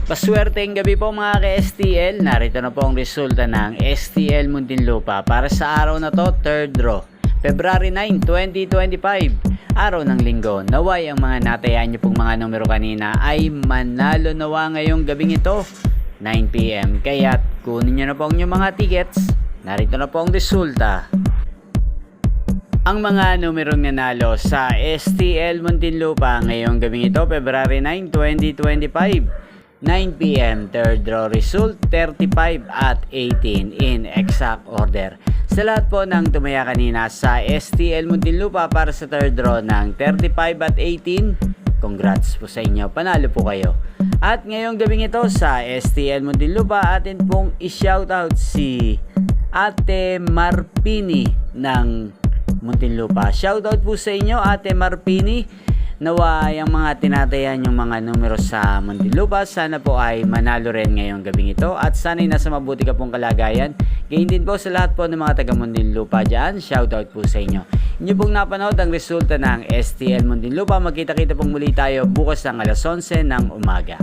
Paswerteng gabi po mga ka-STL, narito na po ang resulta ng STL Muntinlupa para sa araw na to, 3rd draw, February 9, 2025, araw ng linggo. Naway ang mga natayaan nyo pong mga numero kanina ay manalo nawa ngayong gabing ito, 9 PM. Kaya't kunin nyo na po ang inyong mga tickets, narito na po ang resulta. Ang mga numerong nanalo sa STL Muntinlupa ngayong gabing ito, February 9, 2025, 9 PM, 3rd draw result, 35 at 18 in exact order. Sa lahat po ng tumaya kanina sa STL Muntinlupa para sa 3rd draw ng 35 at 18, congrats po sa inyo, panalo po kayo. At ngayong gabing ito sa STL Muntinlupa, atin pong i-shoutout si Ate Marpini ng Muntinlupa. Shoutout po sa inyo, Ate Marpini. Nawa yung mga tinatayan yung mga numero sa Muntinlupa, sana po ay manalo rin ngayong gabing ito at sana'y nasa mabuti ka pong kalagayan. Gayun din po sa lahat po ng mga taga Muntinlupa dyan, shoutout po sa inyo. Inyo pong napanood ang resulta ng STL Muntinlupa. Magkita-kita pong muli tayo bukas ng alas 11 ng umaga.